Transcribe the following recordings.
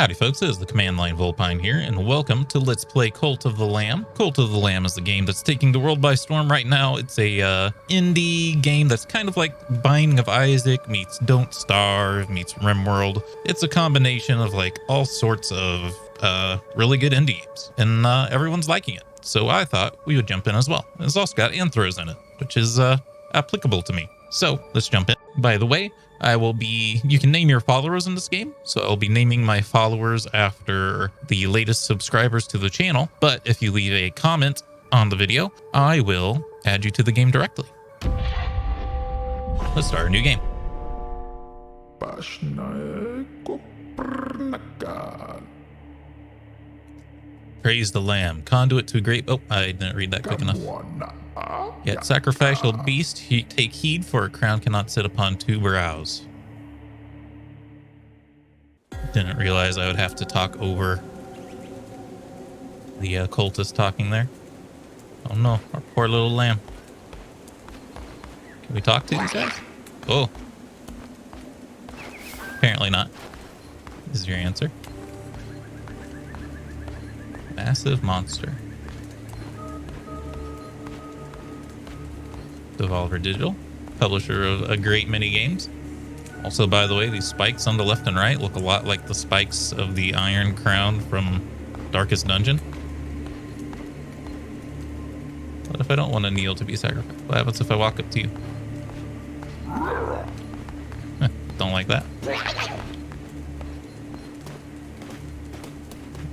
Howdy folks, it is the Command Line Volpine here, and welcome to Let's Play Cult of the Lamb. Cult of the Lamb is the game that's taking the world by storm right now. It's a indie game that's kind of like Binding of Isaac meets Don't Starve meets RimWorld. It's a combination of like all sorts of really good indie games, and everyone's liking it. So I thought we would jump in as well. It's also got anthros in it, which is applicable to me. So let's jump in. By the way, you can name your followers in this game. So I'll be naming my followers after the latest subscribers to the channel. But if you leave a comment on the video, I will add you to the game directly. Let's start a new game. Praise the Lamb, conduit to a great... Oh, I didn't read that quick enough. Yet sacrificial beast, take heed, for a crown cannot sit upon two brows. Didn't realize I would have to talk over the cultist talking there. Oh no, our poor little lamb. Can we talk to these guys? Oh. Apparently not. This is your answer. Massive monster. Devolver Digital, publisher of a great many games. Also, by the way, these spikes on the left and right look a lot like the spikes of the Iron Crown from Darkest Dungeon. What if I don't want to kneel to be sacrificed? What happens if I walk up to you? Don't like that.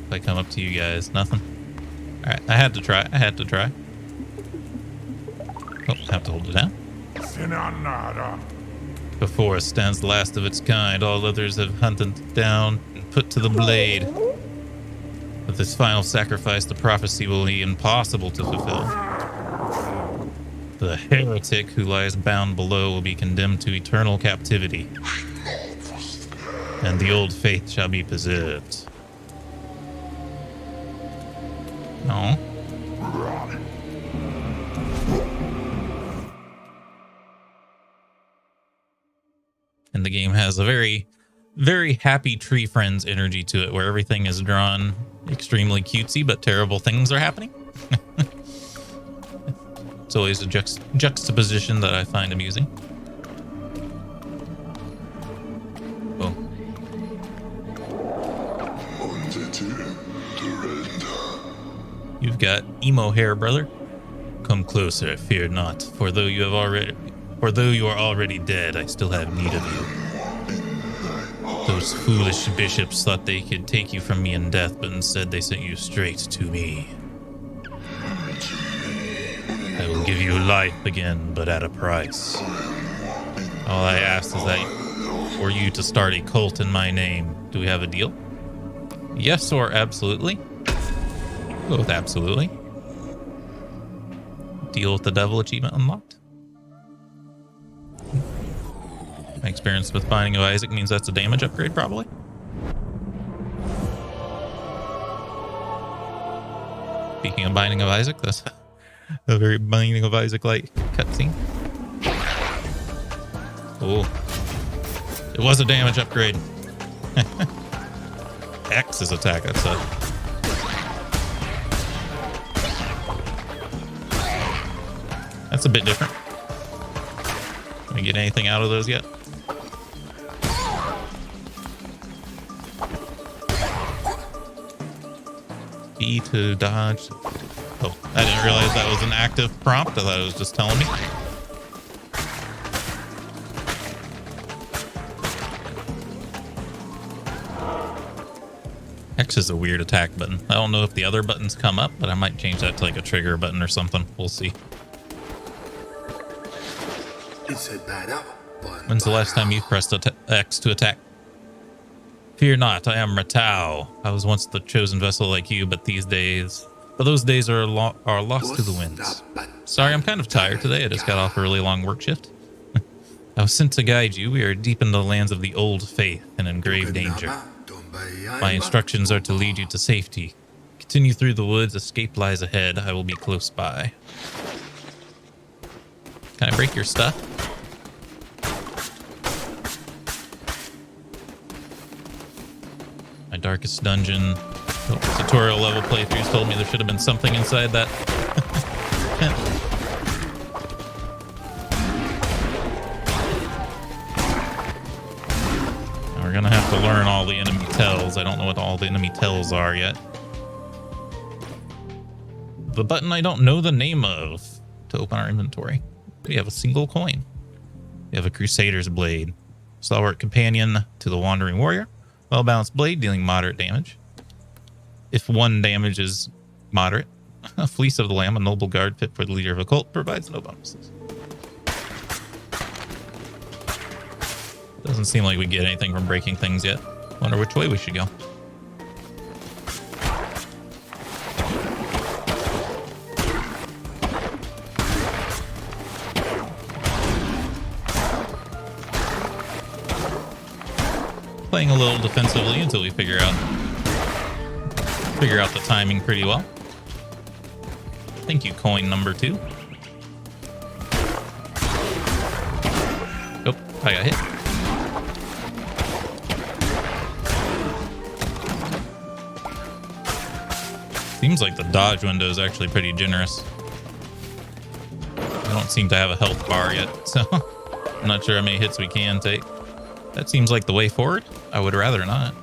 If I come up to you guys, nothing. Alright, I had to try. Oh, have to hold it down. Before us stands the last of its kind. All others have hunted down and put to the blade. With this final sacrifice, the prophecy will be impossible to fulfill. The heretic who lies bound below will be condemned to eternal captivity. And the old faith shall be preserved. No. And the game has a very, very happy Tree Friends energy to it, where everything is drawn extremely cutesy, but terrible things are happening. It's always a juxtaposition that I find amusing. Oh. You've got emo hair, brother. Come closer, fear not, for though you are already dead, I still have need of you. Those foolish bishops thought they could take you from me in death, but instead they sent you straight to me. I will give you life again, but at a price. All I ask is that for you to start a cult in my name. Do we have a deal? Yes or absolutely? Go with absolutely. Deal with the devil achievement unlocked. My experience with Binding of Isaac means that's a damage upgrade, probably. Speaking of Binding of Isaac, that's a very Binding of Isaac-like cutscene. Oh. It was a damage upgrade. X's attack, that's it. That's a bit different. Can we get anything out of those yet? B to dodge. Oh, I didn't realize that was an active prompt. I thought it was just telling me. X is a weird attack button. I don't know if the other buttons come up, but I might change that to like a trigger button or something. We'll see. When's the last time you pressed X to attack? Fear not, I am Ratau. I was once the chosen vessel like you, but those days are lost to the winds. Sorry, I'm kind of tired today. I just got off a really long work shift. I was sent to guide you. We are deep in the lands of the old faith and in grave danger. My instructions are to lead you to safety. Continue through the woods. Escape lies ahead. I will be close by. Can I break your stuff? I Darkest dungeon. Oh, tutorial level playthroughs told me there should have been something inside that. We're gonna have to learn all the enemy tells. I don't know what all the enemy tells are yet. The button I don't know the name of to open our inventory. We have a single coin. We have a Crusader's Blade. Stalwart companion to the Wandering Warrior. Well-balanced blade dealing moderate damage. If one damage is moderate. A Fleece of the Lamb, a noble guard fit for the leader of a cult, provides no bonuses. Doesn't seem like we get anything from breaking things yet. Wonder which way we should go. Playing a little defensively until we figure out the timing pretty well. Thank you, coin number 2. Oh, I got hit. Seems like the dodge window is actually pretty generous. I don't seem to have a health bar yet, so I'm not sure how many hits we can take. That seems like the way forward. I would rather not.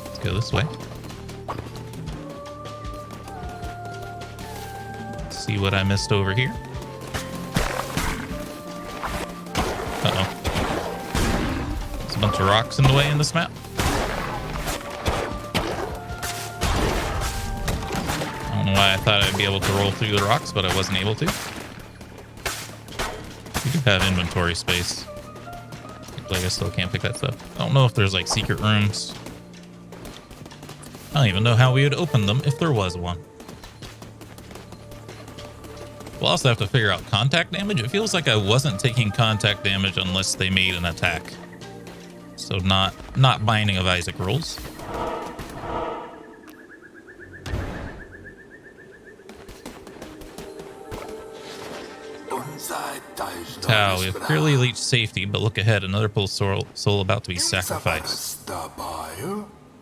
Let's go this way. Let's see what I missed over here. Uh-oh. There's a bunch of rocks in the way in this map. I don't know why I thought I'd be able to roll through the rocks, but I wasn't able to. We do have inventory space. Looks like I still can't pick that stuff. I don't know if there's like secret rooms. I don't even know how we would open them if there was one. We'll also have to figure out contact damage. It feels like I wasn't taking contact damage unless they made an attack. So not Binding of Isaac rules. Tau, we have clearly reached safety, but look ahead. Another poor soul about to be sacrificed.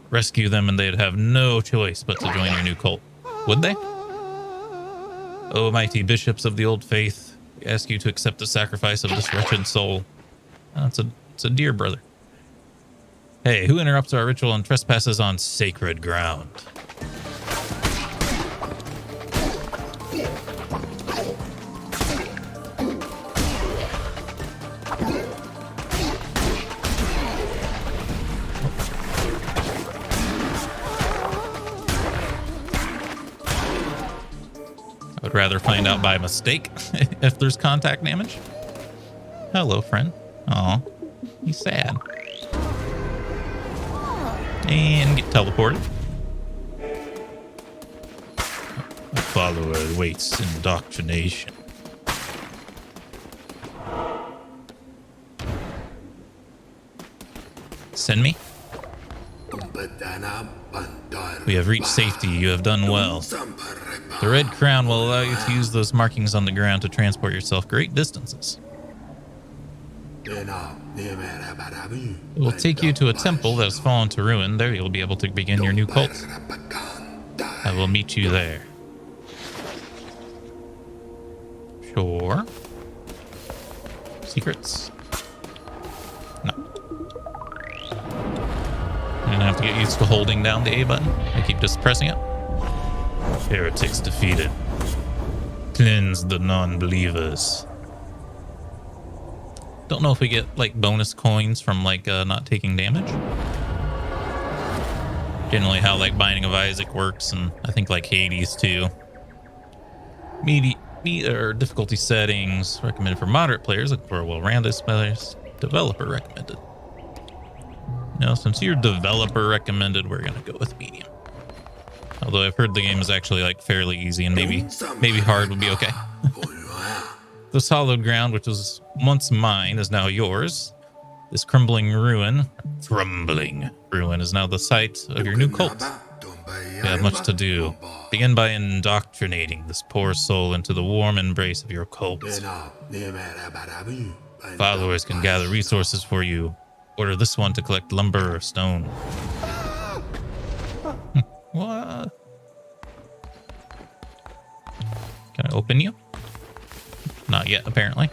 Rescue them and they'd have no choice but to join your new cult. Would they? Oh, mighty bishops of the old faith, we ask you to accept the sacrifice of this wretched soul. It's a dear brother. Hey, who interrupts our ritual and trespasses on sacred ground? I would rather find out by mistake if there's contact damage. Hello, friend. Aw, he's sad. And get teleported. A follower awaits indoctrination. Send me. We have reached safety. You have done well. The red crown will allow you to use those markings on the ground to transport yourself great distances. It will take you to a temple that has fallen to ruin. There you'll be able to begin your new cult. I will meet you there. Sure. Secrets? No. I'm gonna have to get used to holding down the A button. I keep just pressing it. Heretics defeated. Cleanse the non-believers. Don't know if we get like bonus coins from like not taking damage. Generally how like Binding of Isaac works, and I think like Hades too. Or difficulty settings recommended for moderate players. Looking for well-rounded players. Developer recommended. Now, since you're developer recommended, we're gonna go with medium. Although I've heard the game is actually like fairly easy, and maybe hard would be okay. This hallowed ground, which was once mine, is now yours. This crumbling ruin is now the site of your new cult. You have much to do. Begin by indoctrinating this poor soul into the warm embrace of your cult. Followers can gather resources for you Order this one to collect lumber or stone. What? Can I open you? Not yet, apparently.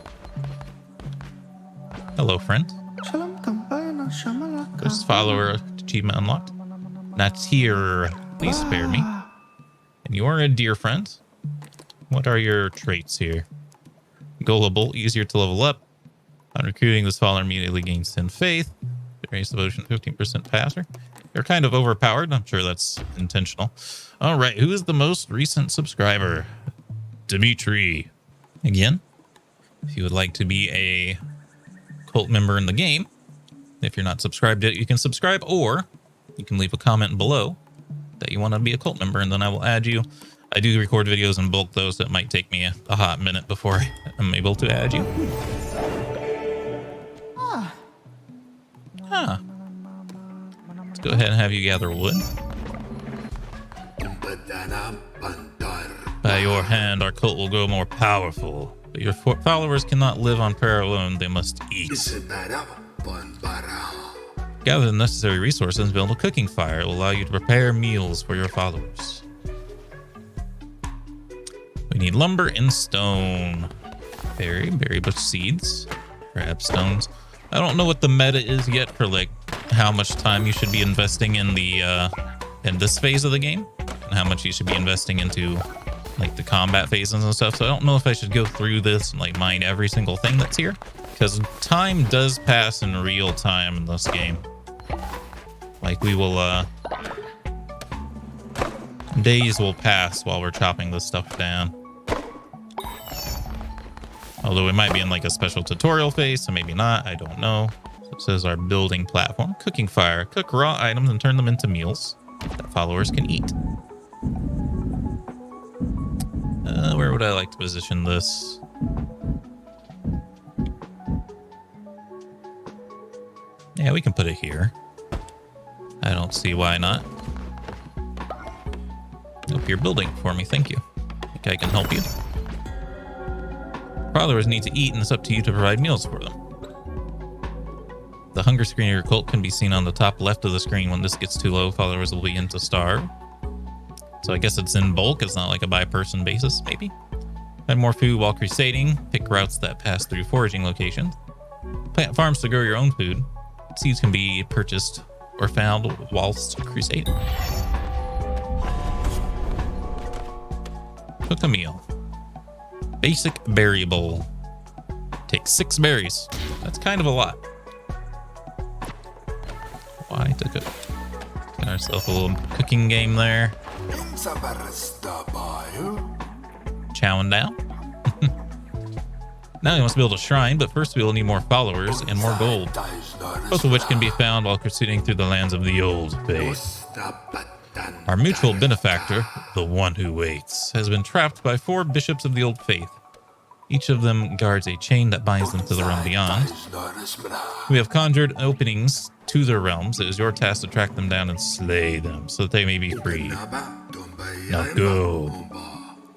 Hello, friend. First follower achievement unlocked. That's here. Please spare me. And you are a dear friend. What are your traits here? Gullible, easier to level up. On recruiting, this follower immediately gains 10 faith. Raise devotion, 15% passer. They're kind of overpowered. I'm sure that's intentional. All right, who is the most recent subscriber? Dimitri. Again, if you would like to be a cult member in the game, if you're not subscribed yet, you can subscribe, or you can leave a comment below that you want to be a cult member, and then I will add you. I do record videos in bulk, though, so it might take me a hot minute before I'm able to add you. Huh. Let's go ahead and have you gather wood. By your hand, our cult will grow more powerful. But your followers cannot live on prayer alone. They must eat. Gather the necessary resources and build a cooking fire. It will allow you to prepare meals for your followers. We need lumber and stone. Berry bush seeds. Perhaps stones. I don't know what the meta is yet for like how much time you should be investing in the in this phase of the game, and how much you should be investing into like the combat phases and stuff. So I don't know if I should go through this and like mine every single thing that's here, because time does pass in real time in this game. Like we will days will pass while we're chopping this stuff down. Although we might be in like a special tutorial phase, so maybe not. I don't know. So it says our building platform. Cooking fire. Cook raw items and turn them into meals that followers can eat. Where would I like to position this? Yeah, we can put it here. I don't see why not. Hope you're building for me. Thank you. Think I can help you? Followers need to eat, and it's up to you to provide meals for them. The hunger screen of your cult can be seen on the top left of the screen. When this gets too low, followers will begin to starve. So I guess it's in bulk. It's not like a by person basis, maybe. Find more food while crusading. Pick routes that pass through foraging locations. Plant farms to grow your own food. Seeds can be purchased or found whilst crusading. Cook a meal. Basic berry bowl. Take 6 berries. That's kind of a lot. Why to cook? Get ourselves a little cooking game there. Chowing down. Now we must build a shrine, but first we will need more followers and more gold, both of which can be found while crusading through the lands of the old faith. Our mutual benefactor, the one who waits, has been trapped by 4 bishops of the old faith. Each of them guards a chain that binds them to the realm beyond. We have conjured openings to their realms. It is your task to track them down and slay them so that they may be free. Now go.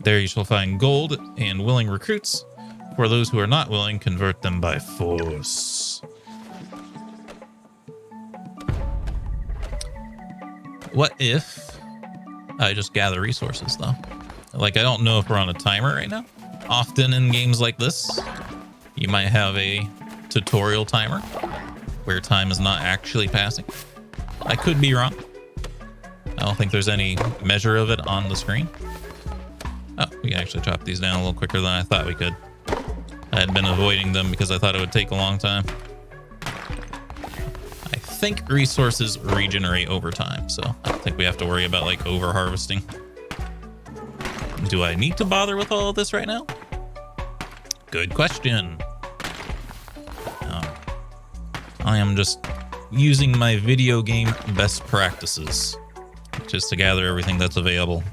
There you shall find gold and willing recruits. For those who are not willing, convert them by force. What if I just gather resources, though? Like, I don't know if we're on a timer right now. Often in games like this, you might have a tutorial timer where time is not actually passing. I could be wrong. I don't think there's any measure of it on the screen. Oh, we can actually chop these down a little quicker than I thought we could. I had been avoiding them because I thought it would take a long time. I think resources regenerate over time, so I don't think we have to worry about like over harvesting. Do I need to bother with all of this right now? Good question. I am just using my video game best practices just to gather everything that's available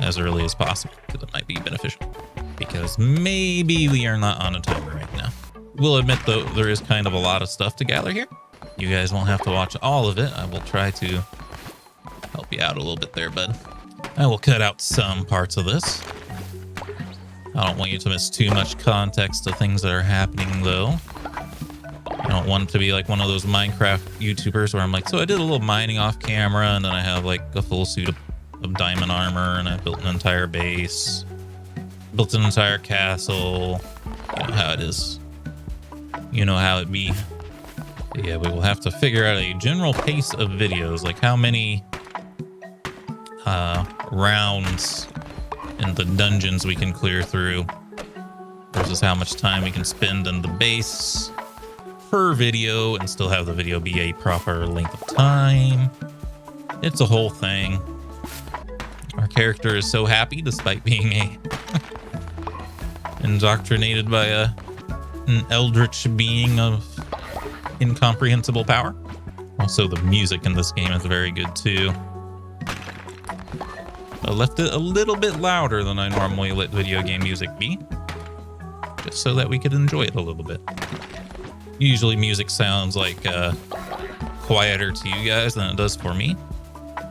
as early as possible, because it might be beneficial. Because maybe we are not on a timer right now. We'll admit, though, there is kind of a lot of stuff to gather here. You guys won't have to watch all of it. I will try to help you out a little bit there, bud. I will cut out some parts of this. I don't want you to miss too much context to things that are happening, though. I don't want to be like one of those Minecraft YouTubers where I'm like, so I did a little mining off camera and then I have like a full suit of diamond armor and I built an entire base, built an entire castle. You know how it is. You know how it be. But yeah, we will have to figure out a general pace of videos, like how many rounds in the dungeons we can clear through versus how much time we can spend in the base per video and still have the video be a proper length of time. It's a whole thing. Our character is so happy despite being indoctrinated by an eldritch being of incomprehensible power. Also, the music in this game is very good too. I left it a little bit louder than I normally let video game music be, just so that we could enjoy it a little bit. Usually music sounds like quieter to you guys than it does for me,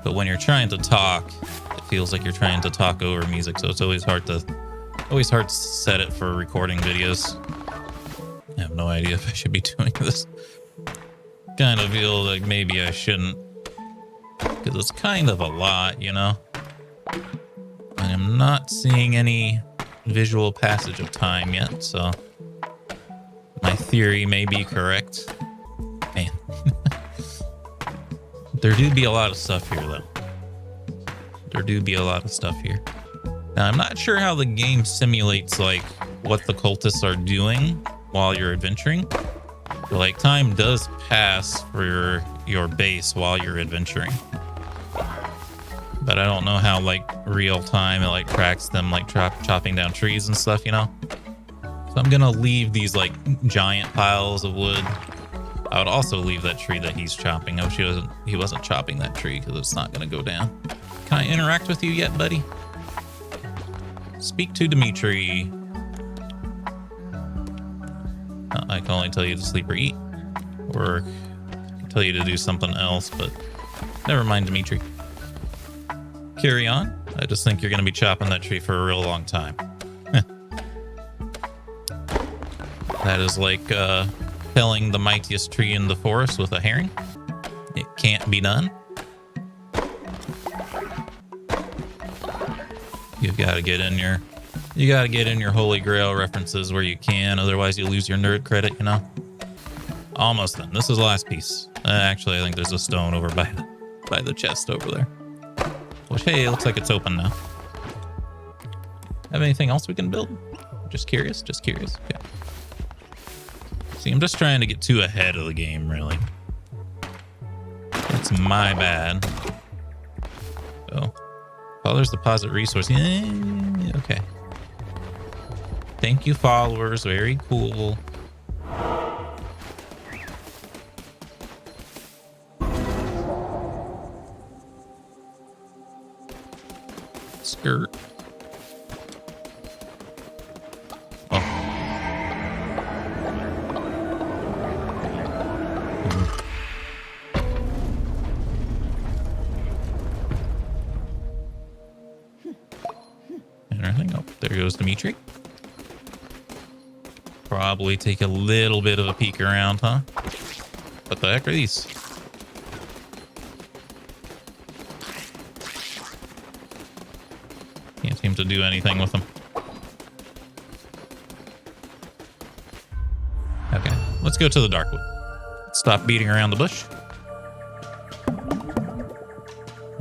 but when you're trying to talk, it feels like you're trying to talk over music, so it's always hard to set it for recording videos. I have no idea if I should be doing this. Kind of feel like maybe I shouldn't, because it's kind of a lot, you know? I am not seeing any visual passage of time yet, so my theory may be correct. Man. There do be a lot of stuff here, though. There do be a lot of stuff here. Now, I'm not sure how the game simulates, like, what the cultists are doing while you're adventuring. But, like, time does pass for your base while you're adventuring. But I don't know how, like, real time it, like, tracks them, like, chopping down trees and stuff, you know? So I'm gonna leave these, like, giant piles of wood. I would also leave that tree that he's chopping. I wish he wasn't chopping that tree because it's not gonna go down. Can I interact with you yet, buddy? Speak to Dimitri. I can only tell you to sleep or eat, or I can tell you to do something else, but never mind, Dimitri. Carry on. I just think you're going to be chopping that tree for a real long time. That is like felling the mightiest tree in the forest with a herring. It can't be done. You've got to get in your Holy Grail references where you can, otherwise you lose your nerd credit, you know? Almost done. This is the last piece. Actually, I think there's a stone over by the chest over there. Which, hey, it looks like it's open now. Have anything else we can build? Just curious, Okay. See, I'm just trying to get too ahead of the game, really. That's my bad. Oh. Followers deposit resource. Okay. Thank you, followers. Very cool. Skirt. Oh. Anything? Oh, there goes Dimitri. Probably take a little bit of a peek around, huh? What the heck are these? Can't seem to do anything with them. Okay, let's go to the Darkwood. Stop beating around the bush.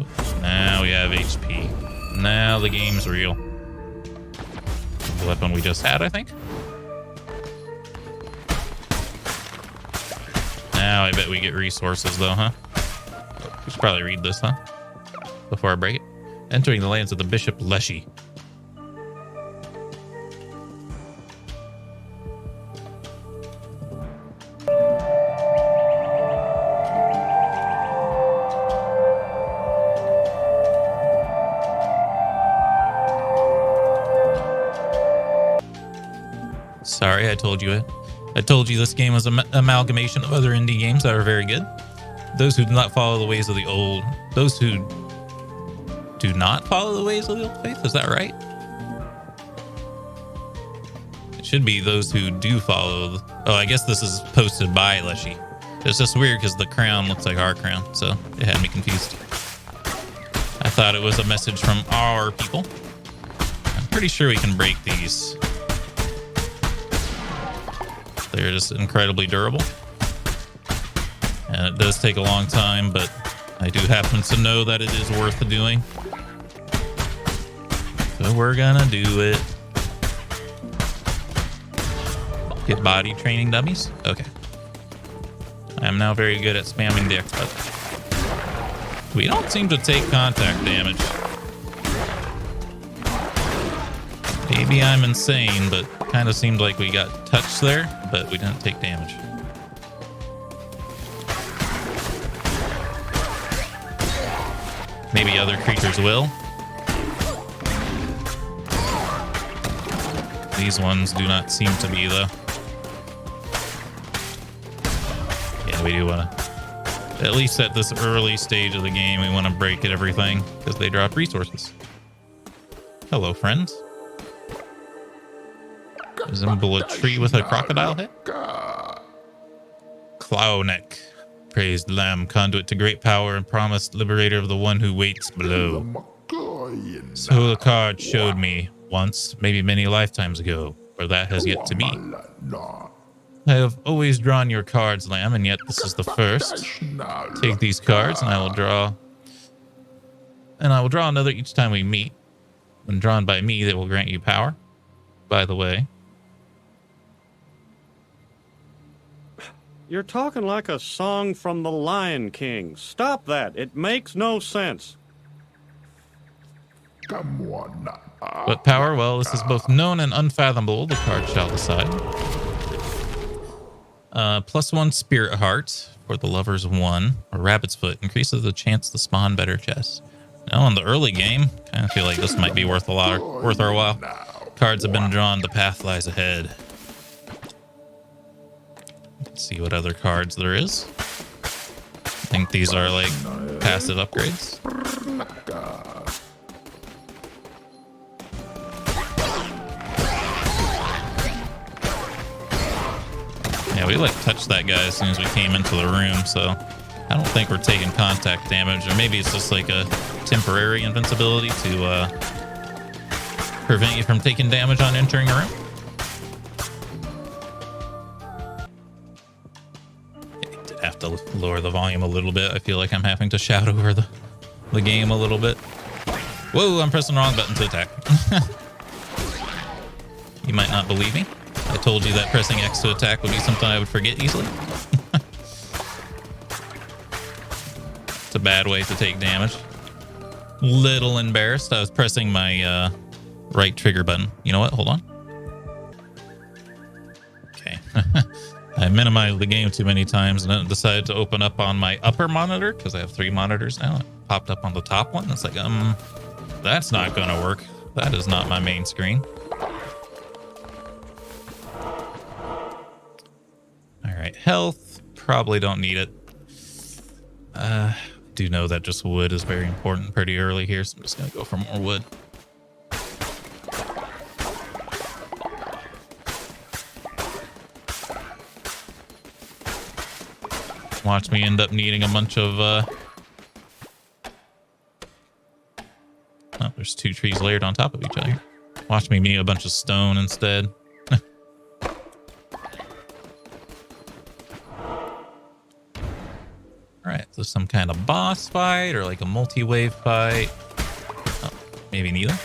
Oops, now we have HP. Now the game's real. The weapon we just had, I think. Now I bet we get resources, though, huh? We should probably read this, huh? Before I break it. Entering the lands of the Bishop Leshy. Sorry, I told you this game was an amalgamation of other indie games that are very good. Those who do not follow the ways of the old... Those who do not follow the ways of the old faith? Is that right? should be those who do follow. Oh, I guess this is posted by Leshy. It's just weird because the crown looks like our crown, so it had me confused. I thought it was a message from our people. I'm pretty sure we can break these. They're just incredibly durable. And it does take a long time, but I do happen to know that it is worth doing. So we're gonna do it. Get body training dummies? Okay. I am now very good at spamming the X button. We don't seem to take contact damage. Maybe I'm insane, but kind of seemed like we got touched there, but we didn't take damage. Maybe other creatures will. These ones do not seem to be, though. Yeah, we do want to, at least at this early stage of the game, we want to break everything because they drop resources. Hello, friends. Resemble a tree with a crocodile head? Clowneck. Praised lamb, conduit to great power and promised liberator of the one who waits below. So the card showed me once, maybe many lifetimes ago, or that has yet to be. I have always drawn your cards, lamb, and yet this is the first. Take these cards and I will draw another each time we meet. When drawn by me, they will grant you power. By the way, you're talking like a song from the Lion King. Stop that. It makes no sense. What power? Well, this is both known and unfathomable. The card shall decide. +1 Spirit Heart for the Lover's 1, or Rabbit's Foot increases the chance to spawn better chests. Now, in the early game, kind of feel like this might be worth our while. Cards have been drawn. The path lies ahead. Let's see what other cards there is. I think these are like passive upgrades. Yeah, we like touched that guy as soon as we came into the room, so I don't think we're taking contact damage, or maybe it's just like a temporary invincibility to prevent you from taking damage on entering a room. I did have to lower the volume a little bit. I feel like I'm having to shout over the game a little bit. Whoa, I'm pressing the wrong button to attack. You might not believe me. I told you that pressing X to attack would be something I would forget easily. It's a bad way to take damage. Little embarrassed. I was pressing my right trigger button. You know what? Hold on. Okay. I minimized the game too many times and then decided to open up on my upper monitor because I have 3 monitors now. It popped up on the top one. It's like, that's not going to work. That is not my main screen. All right, health. Probably don't need it. Do know that just wood is very important pretty early here, so I'm just going to go for more wood. Watch me end up needing a bunch of... Oh, there's 2 trees layered on top of each other. Watch me need a bunch of stone instead. Alright, so some kind of boss fight or like a multi-wave fight. Oh, maybe neither.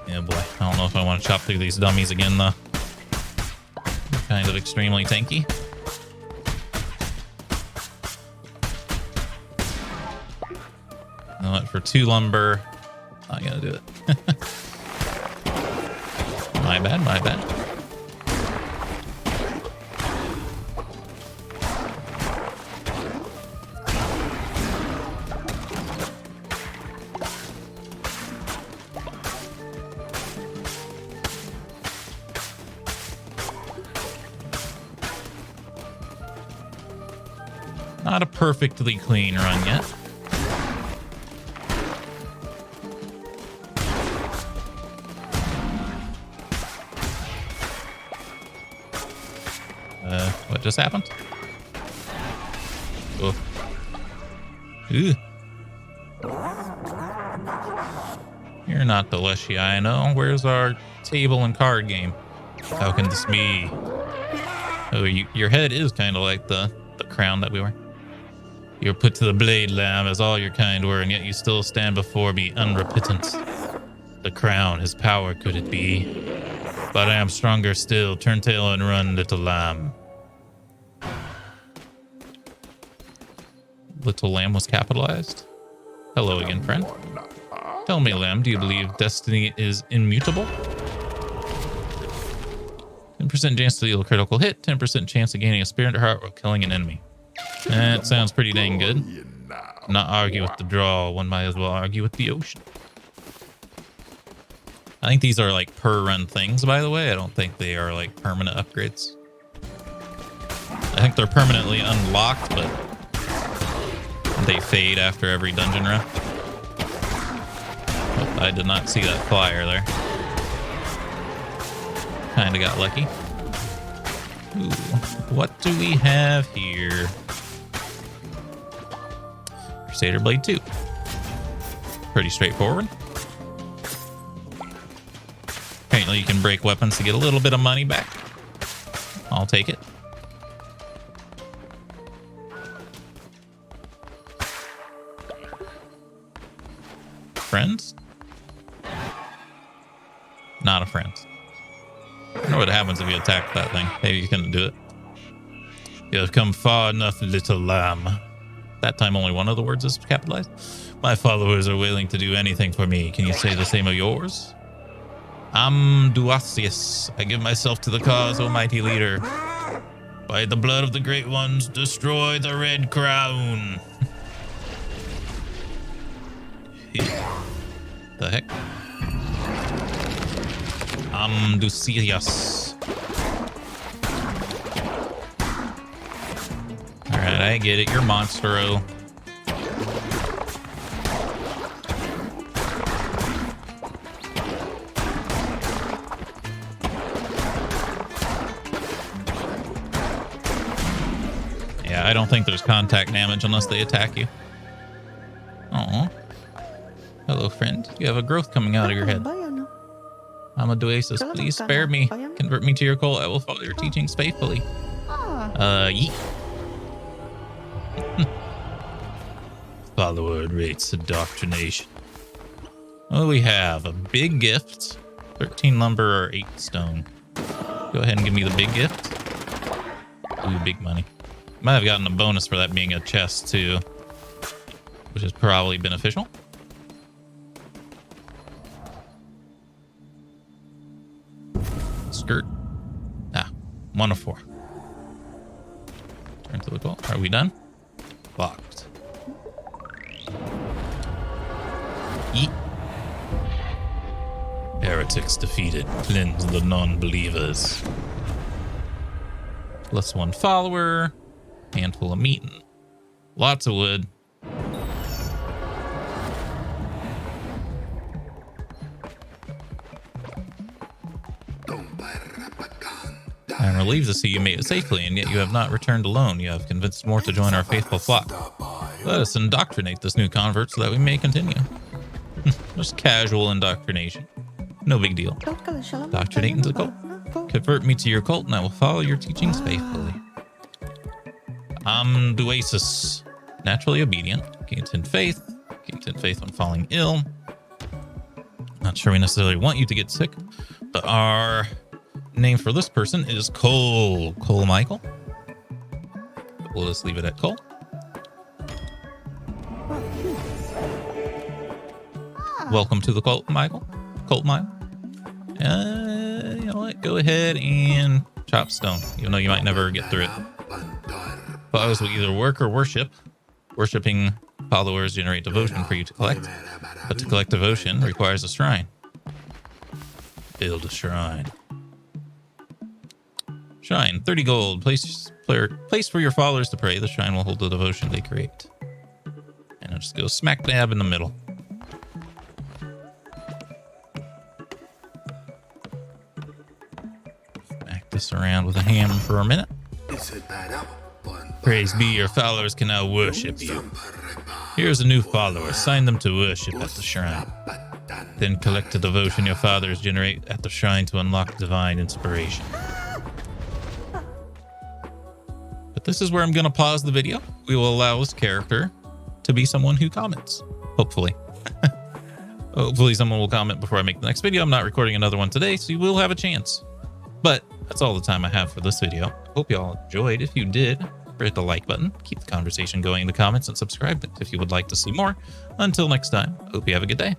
Yeah, boy. I don't know if I want to chop through these dummies again, though. They're kind of extremely tanky. You know what? For 2 lumber, not gonna do it. My bad, my bad. Not a perfectly clean run yet. just happened? Oh. Ooh. You're not Deliciano. Where's our table and card game? How can this be? Oh, your head is kind of like the crown that we wear. You're put to the blade, lamb, as all your kind were, and yet you still stand before me unrepentant. The crown, his power could it be? But I am stronger still. Turn tail and run, little lamb. Little lamb was capitalized. Hello again, friend. Tell me, lamb, do you believe destiny is immutable? 10% chance to deal a critical hit, 10% chance of gaining a spirit heart or killing an enemy. That sounds pretty dang good. Not argue with the draw, one might as well argue with the ocean. I think these are like per run things, by the way. I don't think they are like permanent upgrades. I think they're permanently unlocked, but they fade after every dungeon run. Oh, I did not see that flyer there. Kinda got lucky. Ooh, what do we have here? Crusader Blade 2. Pretty straightforward. Apparently you can break weapons to get a little bit of money back. I'll take it. Friends? Not a friend. I don't know what happens if you attack that thing. Maybe you couldn't do it. You have come far enough, little lamb. That time only one of the words is capitalized. My followers are willing to do anything for me. Can you say the same of yours? Duasius. I give myself to the cause, O mighty leader. By the blood of the great ones, destroy the red crown. The heck? Duasius. Alright, I get it. You're Monstro. Yeah, I don't think there's contact damage unless they attack you. Oh. Hello, friend. You have a growth coming out of your head. Amaduasis, please spare me. Convert me to your cult. I will follow your teachings faithfully. Yeet. Follower rates indoctrination. Well, we have a big gift, 13 lumber or 8 stone. Go ahead and give me the big gift. Ooh, big money. Might have gotten a bonus for that being a chest too, which is probably beneficial. Skirt. 1 of 4. Turn to the goal. Are we done? Locked. Yeet. Heretics defeated. Cleanse the non-believers. +1 follower. Handful of meat. Lots of wood. I'm relieved to see you made it safely, and yet you have not returned alone. You have convinced more to join our faithful flock. Let us indoctrinate this new convert so that we may continue. Just casual indoctrination. No big deal. Indoctrinate into the cult. Convert me to your cult, and I will follow your teachings faithfully. Duasis. Naturally obedient. Gain 10 faith. Gain 10 faith when falling ill. Not sure we necessarily want you to get sick, but our name for this person is Cole. Cole Michael. We'll just leave it at Cole. Welcome to the cult, Michael. Cult Michael. You know what? Go ahead and chop stone, even though you might never get through it. Followers will either work or worship. Worshipping followers generate devotion for you to collect, but to collect devotion requires a shrine. Build a shrine. Shrine, 30 gold. Place for your followers to pray. The shrine will hold the devotion they create. And I'll just go smack dab in the middle. Smack this around with a hammer for a minute. Praise be, your followers can now worship you. Here's a new follower. Assign them to worship at the shrine. Then collect the devotion your fathers generate at the shrine to unlock divine inspiration. But this is where I'm going to pause the video. We will allow this character to be someone who comments. Hopefully. Hopefully someone will comment before I make the next video. I'm not recording another one today, so you will have a chance. But that's all the time I have for this video. Hope you all enjoyed. If you did, hit the like button, keep the conversation going in the comments, and subscribe if you would like to see more. Until next time, hope you have a good day.